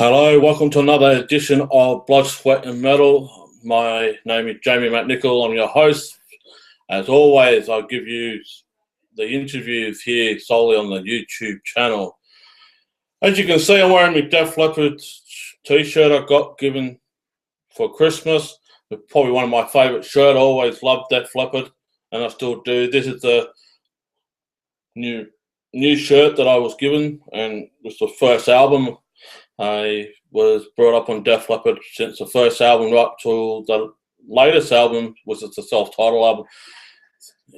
Hello, welcome to another edition of Blood, Sweat and Metal. My name is Jamie McNichol. I'm your host. As always, I'll give you the interviews here solely on the YouTube channel. As you can see, I'm wearing my Def Leppard t-shirt I got given for Christmas. It's probably one of my favourite shirts. I always loved Def Leppard, and I still do. This is the new shirt that I was given, and it's the first album. I was brought up on Def Leppard since the first album right to the latest album, which is the self-titled album,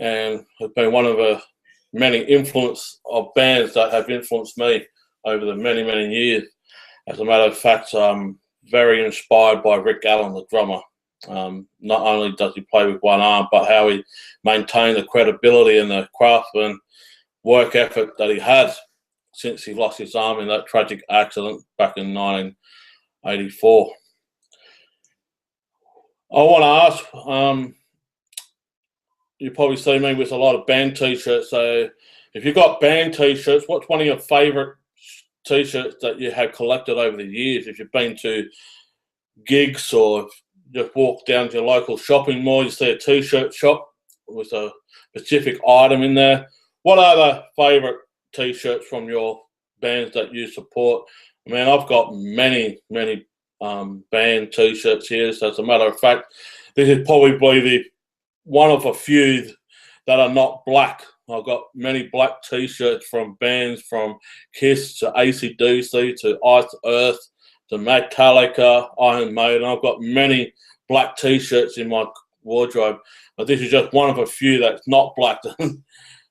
and it's been one of the many influence of bands that have influenced me over the many, many years. As a matter of fact, I'm very inspired by Rick Allen, the drummer. Not only does he play with one arm, but how he maintained the credibility and the craft and work ethic that he had since he lost his arm in that tragic accident back in 1984. I want to ask, you probably see me with a lot of band t-shirts, so if you've got band t-shirts, what's one of your favourite t-shirts that you have collected over the years? If you've been to gigs or just walk down to your local shopping mall, you see a t-shirt shop with a specific item in there. What are the favourite t-shirts from your bands that you support? I mean, I've got many band t-shirts here. So as a matter of fact, this is probably the one of a few that are not black. I've got many black t-shirts from bands from Kiss to AC/DC to Ice Earth to Metallica, Iron Maiden. I've got many black t-shirts in my wardrobe, but this is just one of a few that's not black.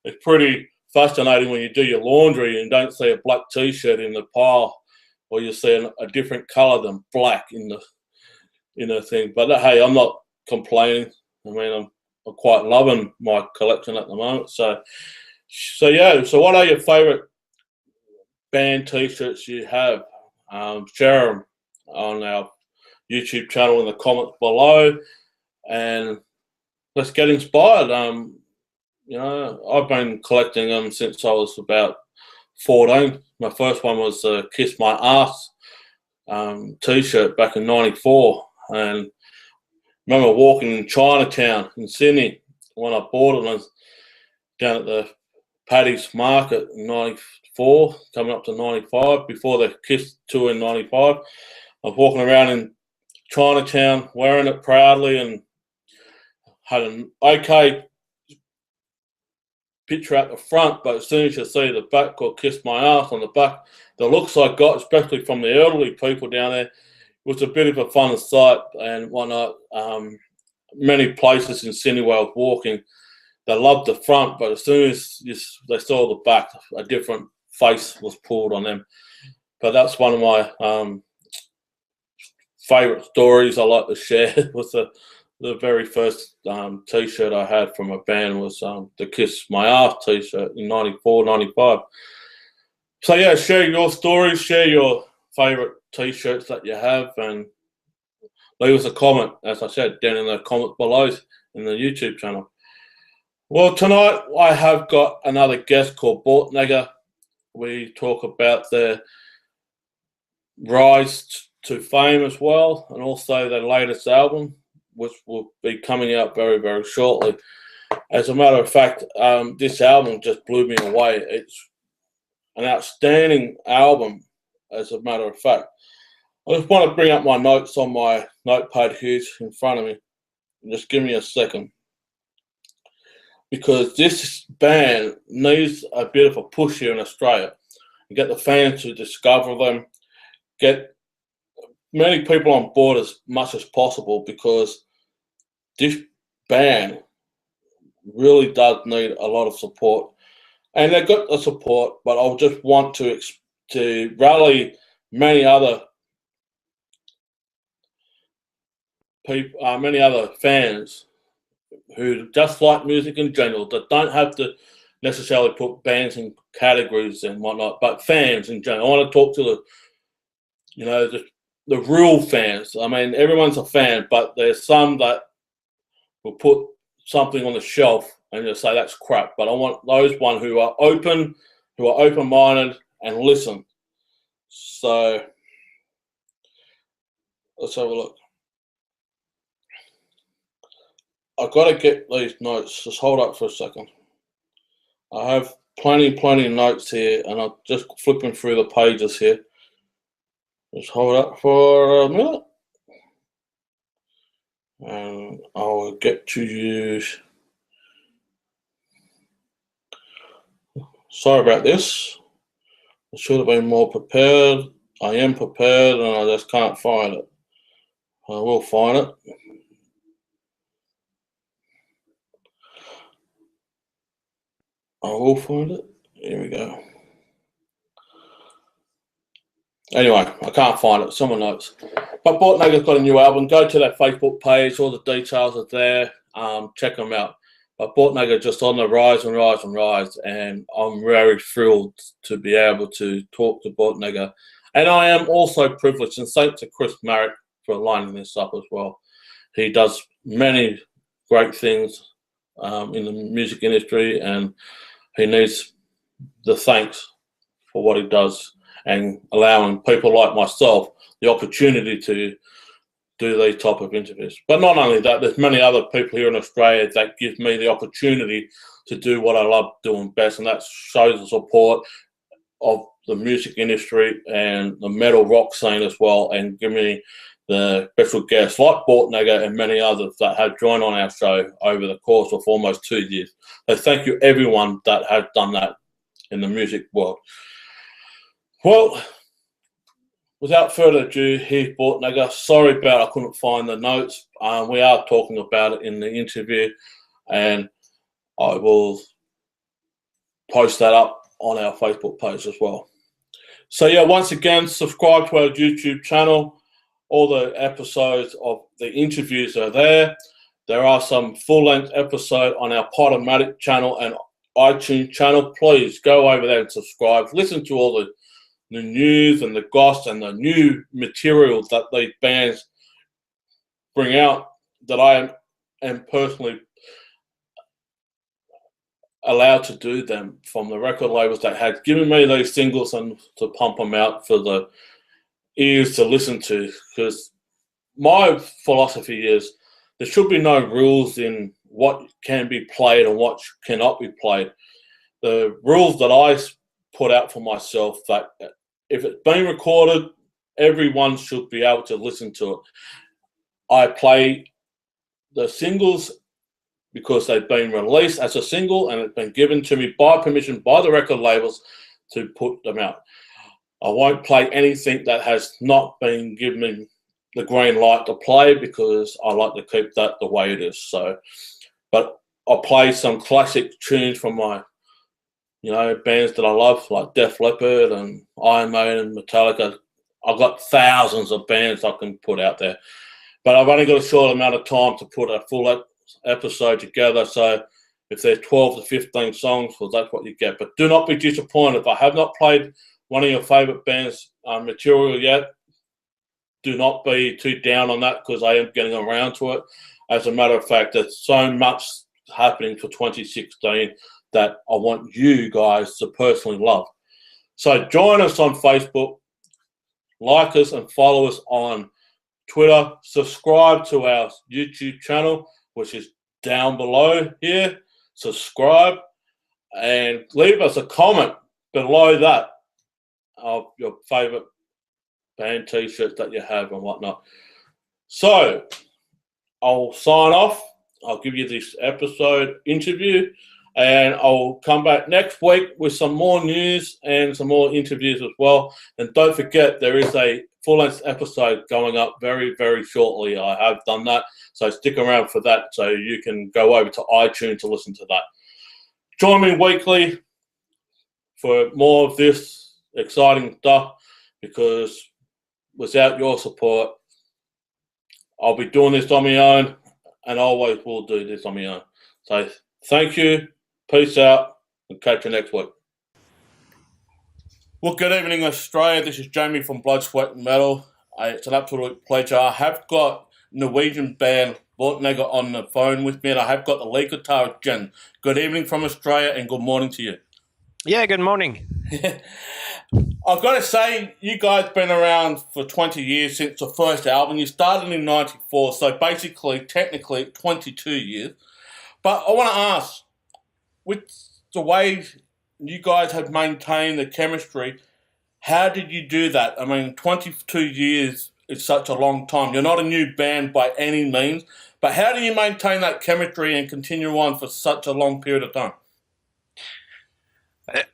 It's pretty fascinating when you do your laundry and don't see a black t-shirt in the pile, or you see a different colour than black in the thing. But hey, I'm not complaining. I mean, I'm quite loving my collection at the moment. So yeah. So what are your favourite band t-shirts you have? Share them on our YouTube channel in the comments below, and let's get inspired. You know, I've been collecting them since I was about 14. My first one was a Kiss My Ass t-shirt back in '94. And I remember walking in Chinatown in Sydney when I bought it. I was down at the Paddy's Market in '94, coming up to '95, before the Kiss tour in '95. I was walking around in Chinatown wearing it proudly and had an okay picture at the front, but as soon as you see the back called Kiss My Ass on the back, the looks I got, especially from the elderly people down there, was a bit of a fun sight and whatnot. Many places in Sydney where I was walking, they loved the front, but as soon as they saw the back, a different face was pulled on them. But that's one of my favourite stories I like to share. Was the very first t-shirt I had from a band was the Kiss My Ass t-shirt in '94, '95. So yeah, share your stories, share your favourite t-shirts that you have, and leave us a comment, as I said, down in the comments below in the YouTube channel. Well, tonight I have got another guest called Borknagar. We talk about their rise to fame as well, and also their latest album, which will be coming out very, very shortly. As a matter of fact, this album just blew me away. It's an outstanding album, as a matter of fact. I just want to bring up my notes on my notepad here in front of me. Just give me a second. Because this band needs a bit of a push here in Australia. And get the fans to discover them, get many people on board as much as possible, because this band really does need a lot of support, and they've got the support. But I just want to rally many other people, many other fans who just like music in general, that don't have to necessarily put bands in categories and whatnot, but fans in general. I want to talk to the real fans. I mean, everyone's a fan, but there's some that will put something on the shelf and just say that's crap. But I want those who are open-minded and listen. So Let's have a look. I've got to get these notes. Just hold up for a second. I have plenty of notes here, and I'm just flipping through the pages here. Just hold up for a minute, and I'll get to you. Sorry about this. I should have been more prepared. I am prepared, and I just can't find it. I will find it. I will find it. Here we go. Anyway, I can't find it. Someone knows. But Borknagar's got a new album. Go to their Facebook page. All the details are there. Check them out. But Borknagar just on the rise and rise and rise. And I'm very thrilled to be able to talk to Borknagar. And I am also privileged, and thanks to Chris Marriott for lining this up as well. He does many great things in the music industry, and he needs the thanks for what he does and allowing people like myself the opportunity to do these type of interviews. But not only that, there's many other people here in Australia that give me the opportunity to do what I love doing best, and that shows the support of the music industry and the metal rock scene as well, and give me the special guests like Borknagar and many others that have joined on our show over the course of almost 2 years. So thank you everyone that has done that in the music world. Well, without further ado, here's Borknagar. Sorry about I couldn't find the notes. We are talking about it in the interview, and I will post that up on our Facebook page as well. So yeah, once again, subscribe to our YouTube channel. All the episodes of the interviews are there. There are some full-length episodes on our Podomatic channel and iTunes channel. Please go over there and subscribe. Listen to all the news and the goss and the new material that these bands bring out that I am personally allowed to do them from the record labels that had given me those singles and to pump them out for the ears to listen to. Because my philosophy is there should be no rules in what can be played and what cannot be played. The rules that I put out for myself, that if it's been recorded, everyone should be able to listen to it. I play the singles because they've been released as a single and it's been given to me by permission by the record labels to put them out. I won't play anything that has not been given the green light to play because I like to keep that the way it is. So, but I'll play some classic tunes from my, bands that I love, like Def Leppard and Iron Maiden, Metallica. I've got thousands of bands I can put out there, but I've only got a short amount of time to put a full episode together. So if there's 12 to 15 songs, well, that's what you get. But do not be disappointed. If I have not played one of your favourite bands' material yet, do not be too down on that because I am getting around to it. As a matter of fact, there's so much happening for 2016 that I want you guys to personally love. So join us on Facebook, like us and follow us on Twitter, subscribe to our YouTube channel, which is down below here. Subscribe and leave us a comment below that of your favourite band t-shirts that you have and whatnot. So I'll sign off. I'll give you this episode interview, and I'll come back next week with some more news and some more interviews as well. And don't forget, there is a full-length episode going up very, very shortly. I have done that, so stick around for that so you can go over to iTunes to listen to that. Join me weekly for more of this exciting stuff, because without your support, I'll be doing this on my own, and I always will do this on my own. So thank you, peace out, and catch you next week. Well, good evening, Australia. This is Jamie from Blood, Sweat and Metal. It's an absolute pleasure. I have got Norwegian band Borknagar on the phone with me, and I have got the lead guitarist, Jens. Good evening from Australia, and good morning to you. Yeah, good morning. I've got to say, you guys been around for 20 years since the first album. You started in 94, so basically, technically, 22 years. But I want to ask, with the way you guys have maintained the chemistry, how did you do that? I mean, 22 years is such a long time. You're not a new band by any means, but how do you maintain that chemistry and continue on for such a long period of time?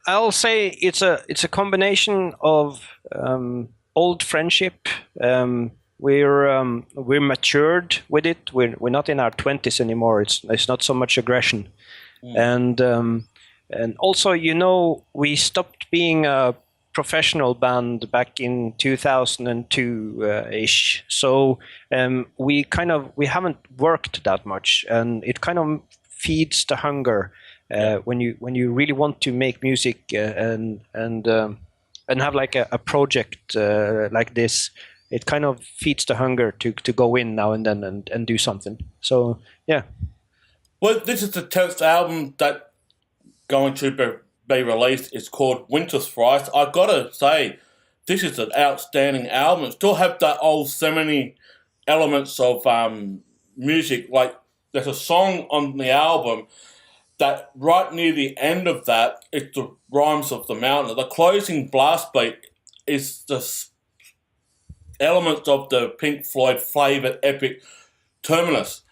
I'll say it's a combination of old friendship. We're matured with it. We're not in our 20s anymore. It's not so much aggression, and also, we stopped being a professional band back in 2002 ish. So we haven't worked that much, and it kind of feeds the hunger. When you really want to make music and have like a project like this, it kind of feeds the hunger to go in now and then and do something. So yeah. Well, this is the 10th album that going to be released. It's called Winter Thrice. I've got to say, this is an outstanding album. It still have that old so many elements of music. Like there's a song on the album that right near the end of that, it's the Rhymes of the Mountain. The closing blast beat is the elements of the Pink Floyd flavoured epic Terminus.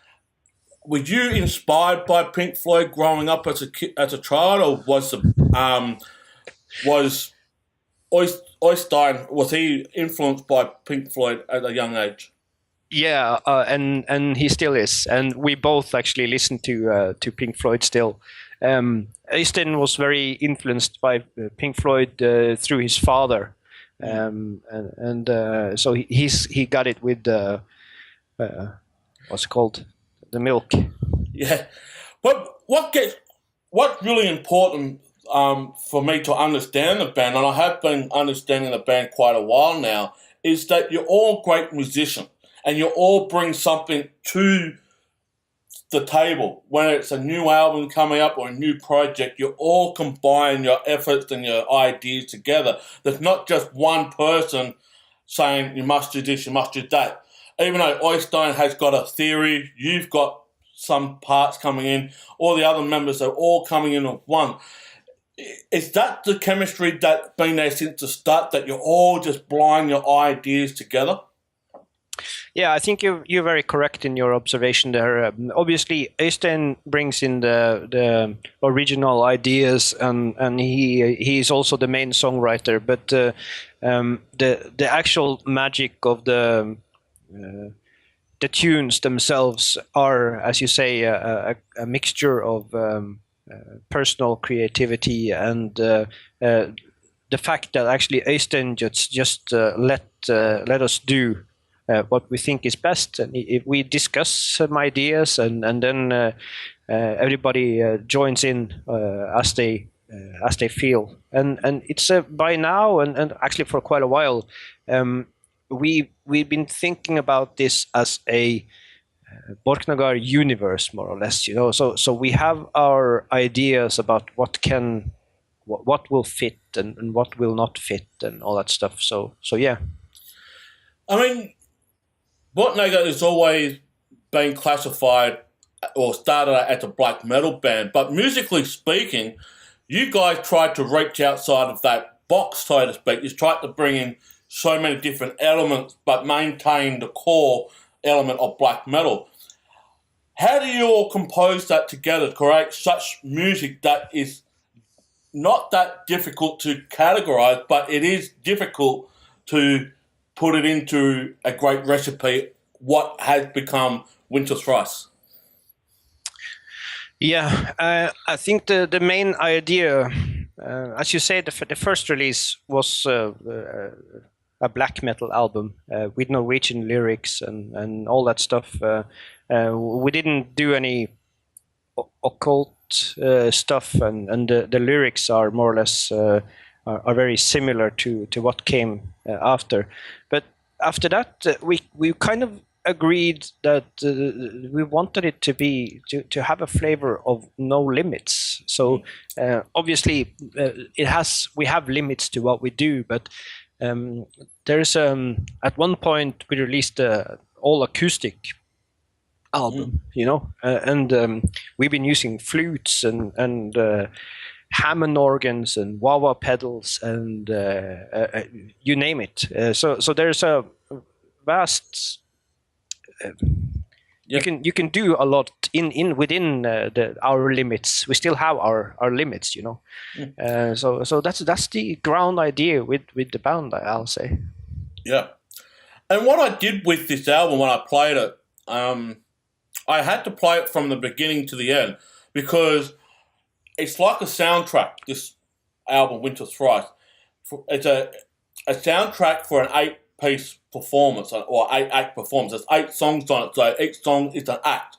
Were you inspired by Pink Floyd growing up as a child, or was Oystein, was he influenced by Pink Floyd at a young age? Yeah, and he still is, and we both actually listen to Pink Floyd still. Øystein was very influenced by Pink Floyd through his father, so he got it with what's it called, the milk. Yeah, but what's really important for me to understand the band, and I have been understanding the band quite a while now, is that you're all great musicians. And you all bring something to the table. When it's a new album coming up or a new project, you all combine your efforts and your ideas together. There's not just one person saying you must do this, you must do that. Even though Oystein has got a theory, you've got some parts coming in, all the other members are all coming in with one. Is that the chemistry that's been there since the start, that you're all just blowing your ideas together? Yeah, I think you're very correct in your observation there. Obviously, Øystein brings in the original ideas, and he is also the main songwriter. But the actual magic of the tunes themselves are, as you say, a mixture of personal creativity and the fact that actually Øystein just let us do what we think is best, and if we discuss some ideas, and then everybody joins in as they feel, and it's by now and actually for quite a while, we've been thinking about this as a Borknagar universe, more or less, So we have our ideas about what will fit and what will not fit and all that stuff. So yeah. I mean, Borknagar has always been classified or started out as a black metal band, but musically speaking, you guys tried to reach outside of that box, so to speak. You tried to bring in so many different elements, but maintain the core element of black metal. How do you all compose that together to create such music that is not that difficult to categorize, but it is difficult to put it into a great recipe, what has become Winter Thrice? Yeah, I think the main idea, as you say, the first release was a black metal album with Norwegian lyrics and all that stuff. We didn't do any occult stuff, and the lyrics are more or less are very similar to what came after. But after that, we kind of agreed that we wanted it to be to have a flavor of no limits. So obviously we have limits to what we do, but there's at one point we released all acoustic album, and we've been using flutes and Hammond organs and wah-wah pedals and you name it. So there's a vast. You can do a lot within our limits. We still have our limits, So that's the ground idea with the band, I'll say. Yeah, and what I did with this album when I played it, I had to play it from the beginning to the end because it's like a soundtrack. This album, Winter Thrice, it's a soundtrack for an 8-piece performance or 8-act performance. There's 8 songs on it, so each song is an act.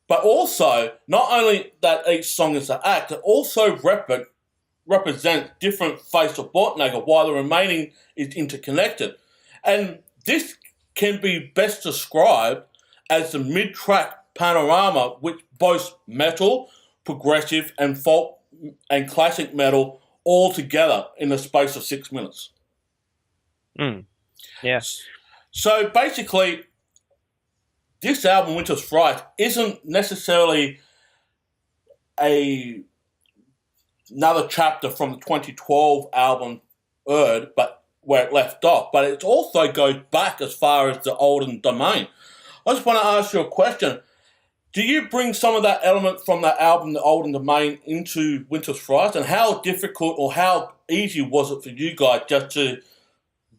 But also, not only that each song is an act, it also represents different faces of Borknagar while the remaining is interconnected. And this can be best described as the mid-track panorama which boasts metal, progressive and folk and classic metal all together in the space of 6 minutes. Yes. So basically, this album, Winter Thrice, isn't necessarily another chapter from the 2012 album Erd, but where it left off, but it also goes back as far as the Olden Domain. I just want to ask you a question. Do you bring some of that element from that album, The Olden Domain, into Winter Thrice? And how difficult or how easy was it for you guys just to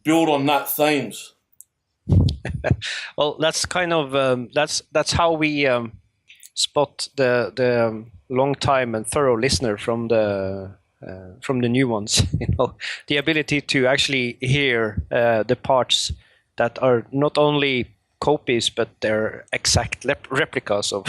build on that themes? Well, that's kind of that's how we spot the long time and thorough listener from the new ones. The ability to actually hear the parts that are not only copies, but they're exact replicas of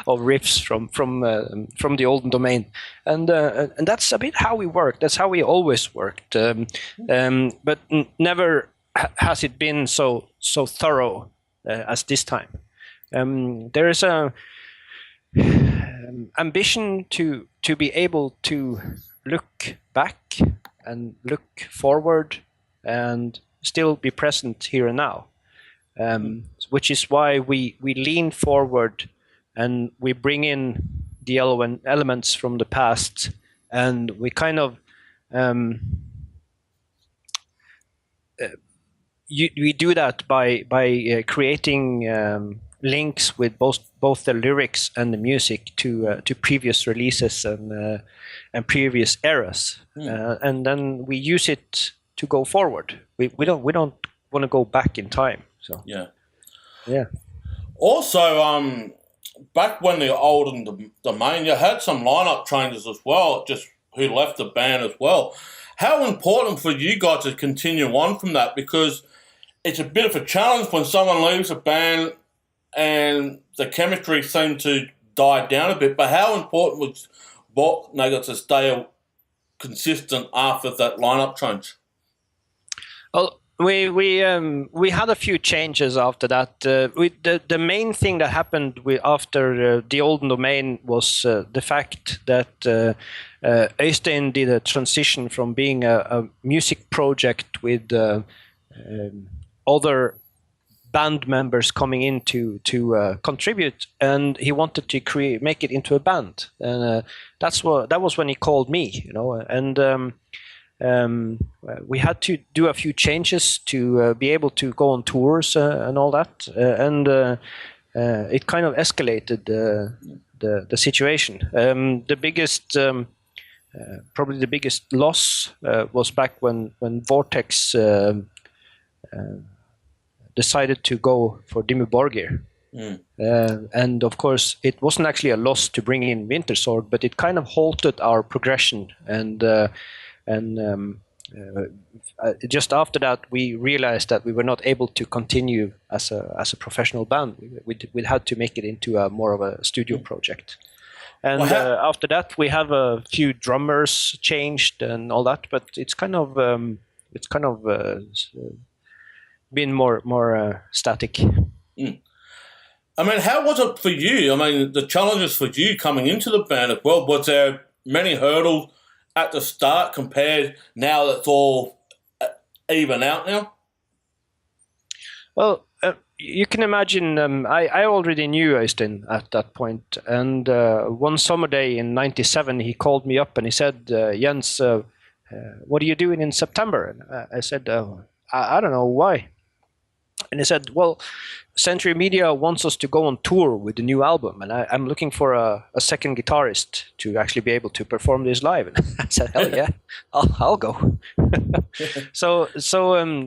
of riffs from the Olden Domain, and that's a bit how we work. That's how we always worked, but never has it been so thorough as this time. There is a ambition to be able to look back and look forward and still be present here and now. Which is why we lean forward and we bring in the elements from the past, and we kind of we do that by creating links with both the lyrics and the music to previous releases and previous eras, and then we use it to go forward. We don't want to go back in time. So yeah. Also, back when the Olden Domain, you had some lineup changes as well, just who left the band as well. How important for you guys to continue on from that? Because it's a bit of a challenge when someone leaves a band and the chemistry seemed to die down a bit. But how important was Borknagar to stay consistent after that lineup change? Well, we had a few changes after that. The main thing that happened after the Olden Domain was the fact that Øystein did a transition from being a music project with other band members coming in to contribute, and he wanted to make it into a band, and that was when he called me, and. We had to do a few changes to be able to go on tours and all that, and it kind of escalated the situation. The biggest, probably the biggest loss was back when Vortex decided to go for Dimmu Borgir. And of course, it wasn't actually a loss to bring in Wintersorg, but it kind of halted our progression, and just after that, we realized that we were not able to continue as a professional band. We had to make it into more of a studio project. And after that, we have a few drummers changed and all that. But it's kind of been more static. Mm. I mean, how was it for you? I mean, the challenges for you coming into the band as well. Was there many hurdles at the start compared now that it's all even out now? Well, you can imagine. I already knew Øystein at that point, and one summer day in '97, he called me up and he said, "Jens, what are you doing in September?" And I said, I don't know why." And he said, "Well, Century Media wants us to go on tour with the new album, and I'm looking for a second guitarist to actually be able to perform this live." And I said, "Hell yeah, I'll go." So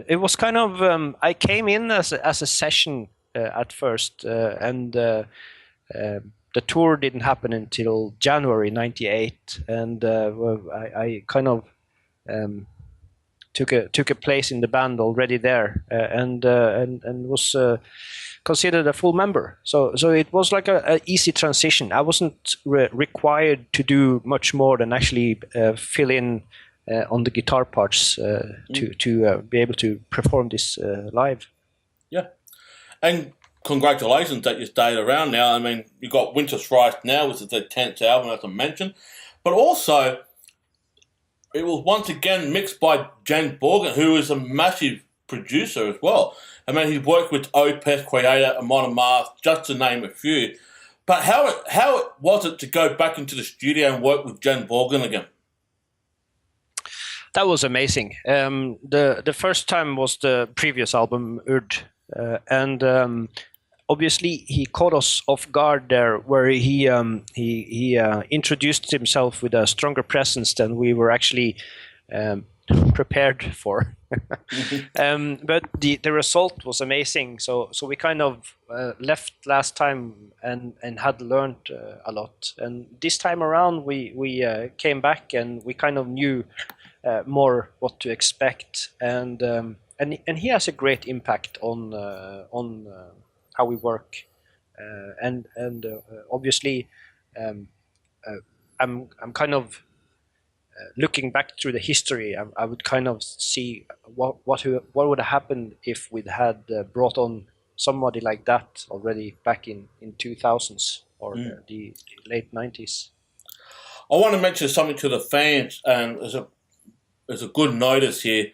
it was kind of I came in as a session at first, and the tour didn't happen until January '98, and I kind of took a place in the band already there, and was considered a full member. So it was like a easy transition. I wasn't required to do much more than actually fill in on the guitar parts to be able to perform this live. Yeah, and congratulations that you stayed around now. I mean, you got Winter Thrice now, which is their 10th album, as I mentioned, but also it was once again mixed by Jens Ryland, who is a massive producer as well. I mean, he's worked with Opeth, Creator, and Modern Mars, just to name a few. But how was it to go back into the studio and work with Jens Ryland again? That was amazing. The first time was the previous album, Urd, and obviously he caught us off guard there, where he introduced himself with a stronger presence than we were actually prepared for. But the result was amazing. So we kind of left last time and had learned a lot. And this time around we came back and we kind of knew more what to expect. And he has a great impact on how we work, and obviously I'm kind of looking back through the history. I would kind of see what would have happened if we'd had brought on somebody like that already back in 2000s or the late 90s. I want to mention something to the fans, and there's a good notice here,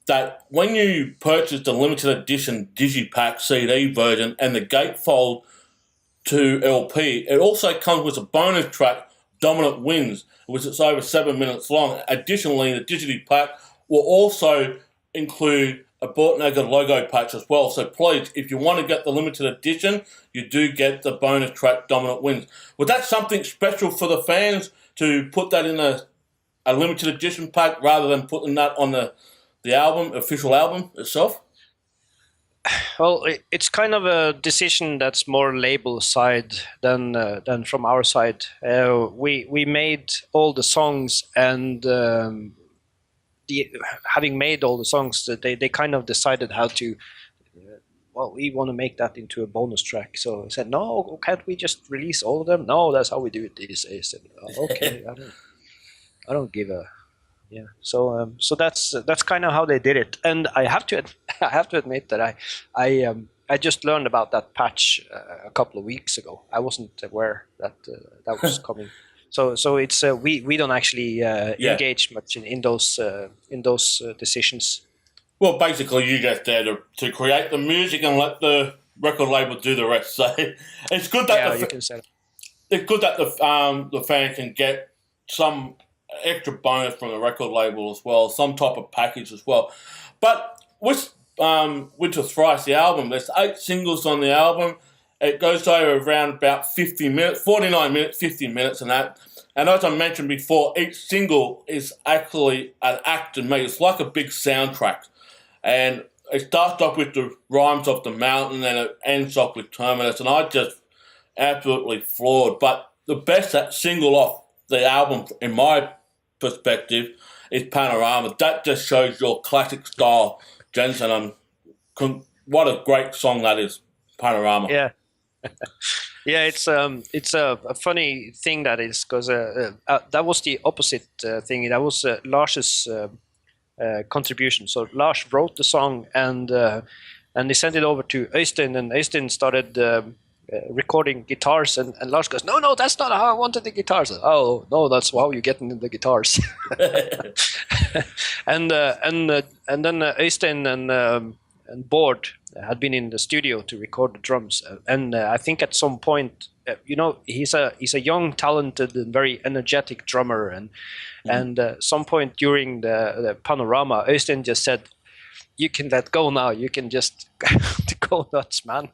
that when you purchase the limited edition Digipack CD version and the Gatefold 2 LP, it also comes with a bonus track, Dominant Winds, which is over 7 minutes long. Additionally, the Digipack will also include a Borknagar logo patch as well. So please, if you want to get the limited edition, you do get the bonus track, Dominant Winds. Was that something special for the fans to put that in a limited edition pack rather than putting that on the official album itself? Well, it's kind of a decision that's more label side than from our side. We made all the songs, and having made all the songs, they kind of decided how to. Well, we want to make that into a bonus track. So I said, no, can't we just release all of them? No, that's how we do it these days. I said, okay, I don't give a. Yeah, so that's kind of how they did it, and I have to admit that I just learned about that patch a couple of weeks ago. I wasn't aware that that was coming. So it's we don't actually engage much in those decisions. Well, basically, you just there to create the music and let the record label do the rest. So it's good that it's good that the fan can get some extra bonus from the record label as well, some type of package as well. But with Winter Thrice, the album, there's 8 singles on the album. It goes over around about 50 minutes, 49 minutes, 50 minutes and that. And as I mentioned before, each single is actually an act to me. It's like a big soundtrack. And it starts off with the Rhymes of the Mountain and it ends off with Terminus. And I just absolutely floored. But the best single off the album, in my perspective, is Panorama. That just shows your classic style, Jensen. What a great song that is, Panorama. Yeah. Yeah, it's a funny thing that is, because that was the opposite thing. That was Lars's contribution. So Lars wrote the song, and they sent it over to Øystein, and Øystein started recording guitars, and Lars goes, no, that's not how I wanted the guitars. Oh no, that's how you get in the guitars. and then Øystein and Bård had been in the studio to record the drums, and I think at some point, he's a young, talented, and very energetic drummer, and some point during the panorama, Øystein just said, "You can let go now. You can just go nuts, man."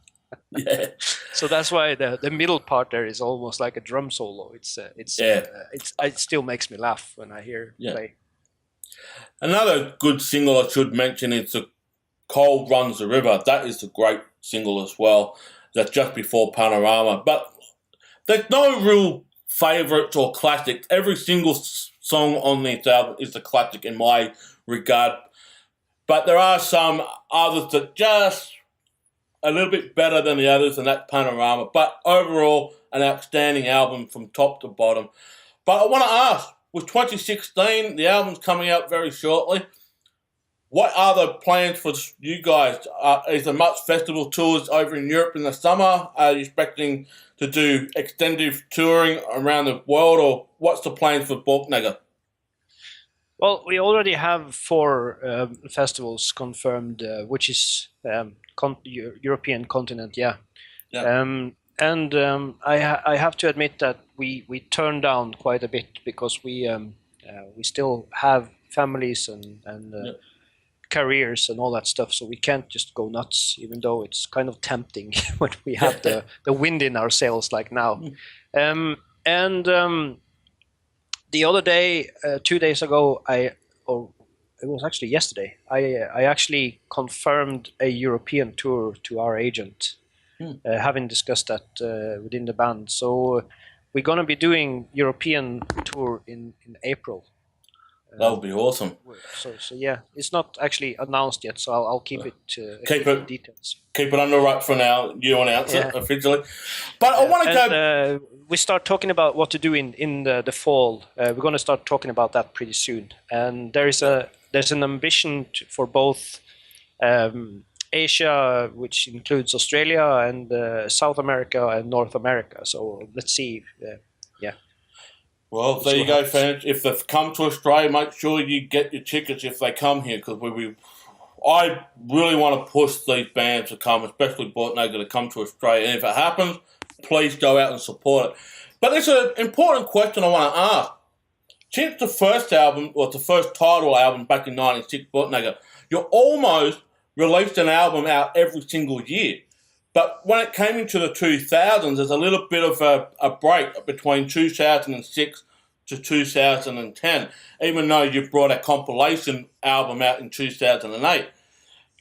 Yeah. So that's why the middle part there is almost like a drum solo. It still makes me laugh when I hear play. Another good single I should mention is the Cold Runs the River. That is a great single as well. That's just before Panorama. But there's no real favourites or classics. Every single song on this album is a classic in my regard. But there are some others that just a little bit better than the others, and that's Panorama. But overall, an outstanding album from top to bottom. But I want to ask, with 2016, the album's coming out very shortly. What are the plans for you guys? Is there much festival tours over in Europe in the summer? Are you expecting to do extended touring around the world, or what's the plan for Borknagar? Well, we already have 4 festivals confirmed, which is European continent, yeah. I have to admit that we turned down quite a bit because we still have families and careers and all that stuff, so we can't just go nuts, even though it's kind of tempting when we have the wind in our sails like now. The other day, 2 days ago, or it was actually yesterday, I actually confirmed a European tour to our agent, having discussed that within the band. So we're going to be doing European tour in April. That would be awesome. So yeah, it's not actually announced yet, so I'll keep it details. Keep it under wraps for now. You announce it officially. But I want to go. We start talking about what to do in the fall. We're going to start talking about that pretty soon. And there's an ambition for both Asia, which includes Australia, and South America and North America. So let's see. Well, there you go, fans. If they come to Australia, make sure you get your tickets if they come here, because I really want to push these bands to come, especially Borknagar, to come to Australia. And if it happens, please go out and support it. But there's an important question I want to ask. Since the first album, or the first title album back in 1996, Borknagar, you almost released an album out every single year. But when it came into the 2000s, there's a little bit of a break between 2006 to 2010, even though you brought a compilation album out in 2008.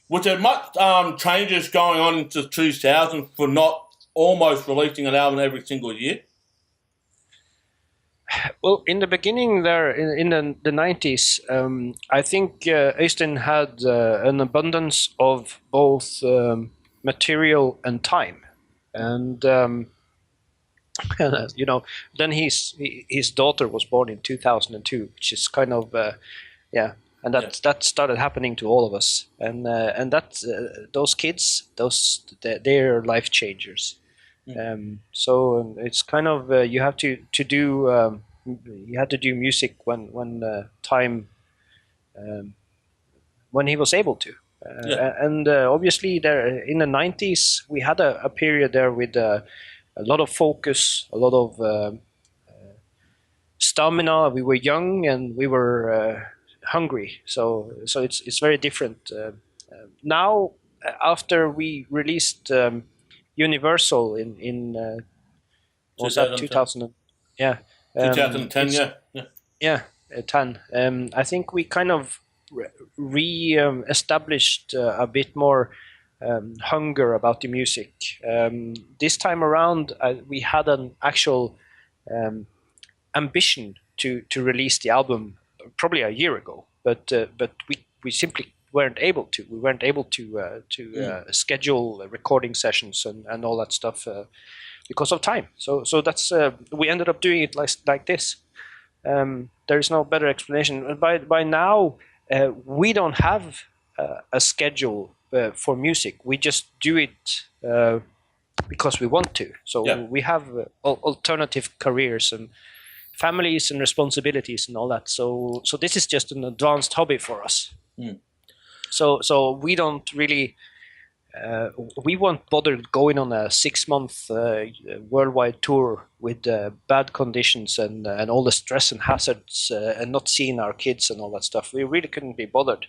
Was there much changes going on into 2000 for not almost releasing an album every single year? Well, in the beginning there, in the 90s, I think Øystein had an abundance of both material and time, and then his daughter was born in 2002, which is kind of and that started happening to all of us, and that those kids, they're life changers. So it's kind of you have to do music when time when he was able to. And obviously, there in the 90s, we had a period there with a lot of focus, a lot of stamina. We were young and we were hungry, so it's very different now. After we released Universal in was that 2000? Yeah, 2010. 10. I think we kind of re-established a bit more hunger about the music. This time around, we had an actual ambition to release the album probably a year ago, but we simply weren't able to. We weren't able to schedule recording sessions and all that stuff because of time. So that's we ended up doing it like this. There is no better explanation. By now, we don't have a schedule for music. We just do it because we want to. So we have alternative careers and families and responsibilities and all that. So this is just an advanced hobby for us. So we don't really we won't bother going on a 6-month worldwide tour with bad conditions and all the stress and hazards and not seeing our kids and all that stuff. We really couldn't be bothered.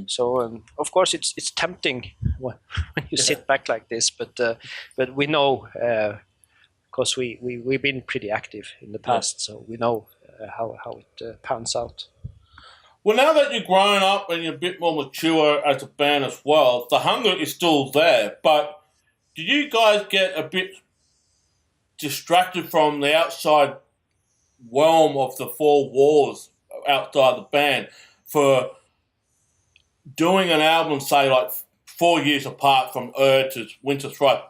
So of course it's tempting when you sit back like this, but we know because we've been pretty active in the past, so we know how it pans out. Well, now that you're growing up and you're a bit more mature as a band as well, the hunger is still there. But do you guys get a bit distracted from the outside realm of the four walls outside the band for doing an album, say, like 4 years apart from to Winter Thrice?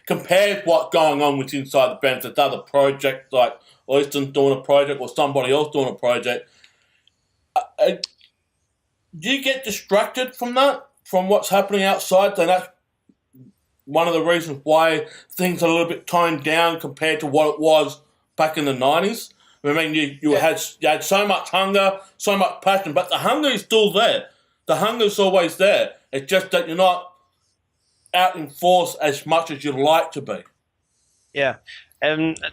Compared what's going on with inside the band, there's other projects like Oystein doing a project or somebody else doing a project. Do you get distracted from that, from what's happening outside? So that's one of the reasons why things are a little bit toned down compared to what it was back in the 90s. I mean, you had so much hunger, so much passion, but the hunger is still there. The hunger is always there. It's just that you're not out in force as much as you'd like to be. Yeah,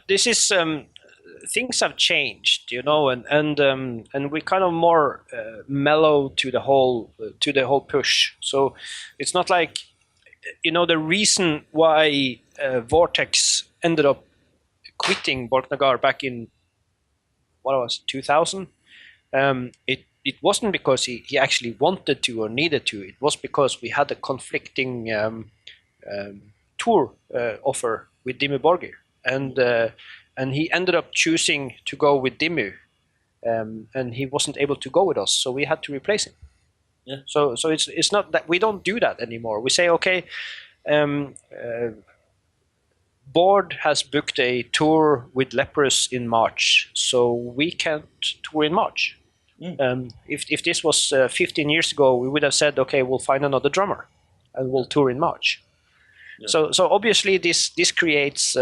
this is things have changed, and we kind of more mellow to the whole push. So it's not like, the reason why Vortex ended up quitting Borknagar back in 2000. It wasn't because he actually wanted to or needed to. It was because we had a conflicting tour offer with Dimmu Borgir, and he ended up choosing to go with Dimmu, and he wasn't able to go with us, so we had to replace him. Yeah. So it's not that we don't do that anymore. We say, okay, Board has booked a tour with Leprous in March, so we can't tour in March. If this was 15 years ago, we would have said, okay, we'll find another drummer and we'll tour in March. Yeah. So obviously this creates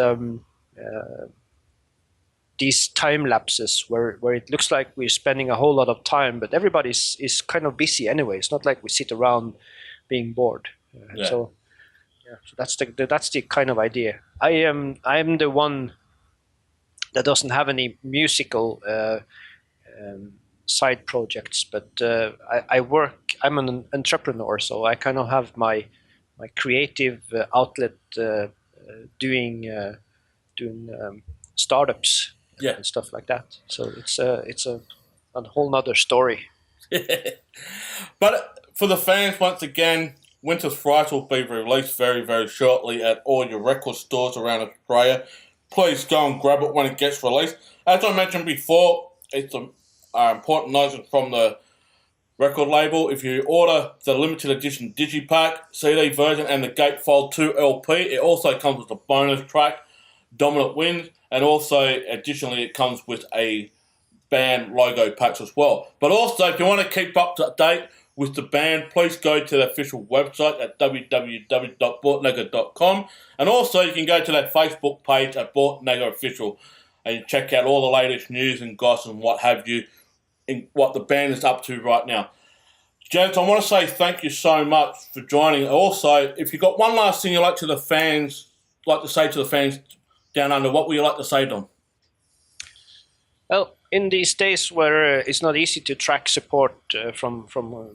these time lapses where it looks like we're spending a whole lot of time, but everybody is kind of busy anyway. It's not like we sit around being bored. So that's the kind of idea. I'm the one that doesn't have any musical side projects, but I work. I'm an entrepreneur, so I kind of have my creative outlet doing startups and stuff like that. So it's a whole nother story. But for the fans, once again, Winter Thrice will be released very, very shortly at all your record stores around Australia. Please go and grab it when it gets released. As I mentioned before, it's an important notice from the record label. If you order the limited edition Digipack CD version and the Gatefold 2 LP, it also comes with a bonus track, Dominant Winds, and also additionally it comes with a band logo packs as well. But also, if you want to keep up to date with the band, please go to the official website at www.borknagar.com, and also you can go to their Facebook page at Borknagar Official and check out all the latest news and gossip and what have you in what the band is up to right now. Jens, I want to say thank you so much for joining. Also, if you've got one last thing you'd like to say to the fans down under, what would you like to say to them? Well, in these days where it's not easy to track support from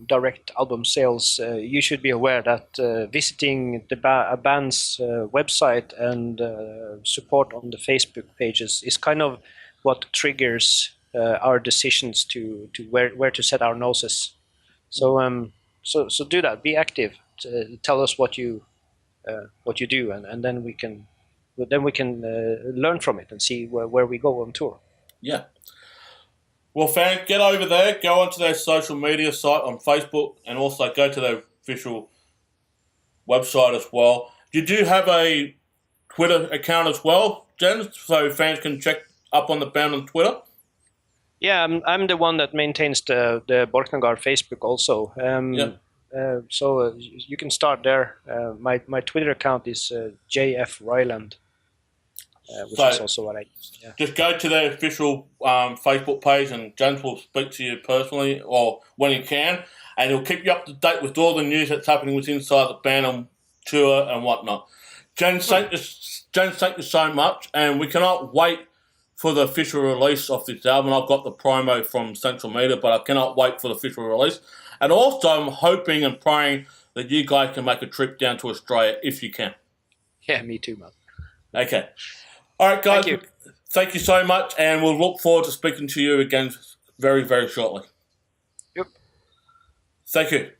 direct album sales, you should be aware that visiting a band's website and support on the Facebook pages is kind of what triggers our decisions to where to set our noses. So do that. Be active. Tell us what you do, and then we can learn from it and see where we go on tour. Yeah. Well, fans, get over there, go onto their social media site on Facebook, and also go to their official website as well. You do have a Twitter account as well, Jens, so fans can check up on the band on Twitter? Yeah, I'm the one that maintains the Borknagar Facebook also. So you can start there. My Twitter account is JF Ryland, which is So also what I use. Yeah. just go to their official Facebook page, and Jens will speak to you personally or when he can, and he'll keep you up to date with all the news that's happening with inside the band and tour and whatnot. Jens, thank you so much, and we cannot wait for the official release of this album. I've got the promo from Central Media, but I cannot wait for the official release. And also, I'm hoping and praying that you guys can make a trip down to Australia if you can. Yeah, me too, man. Okay. All right, guys. Thank you. Thank you so much, and we'll look forward to speaking to you again very, very shortly. Yep. Thank you.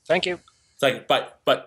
Thank you. Thank you. Bye. Bye.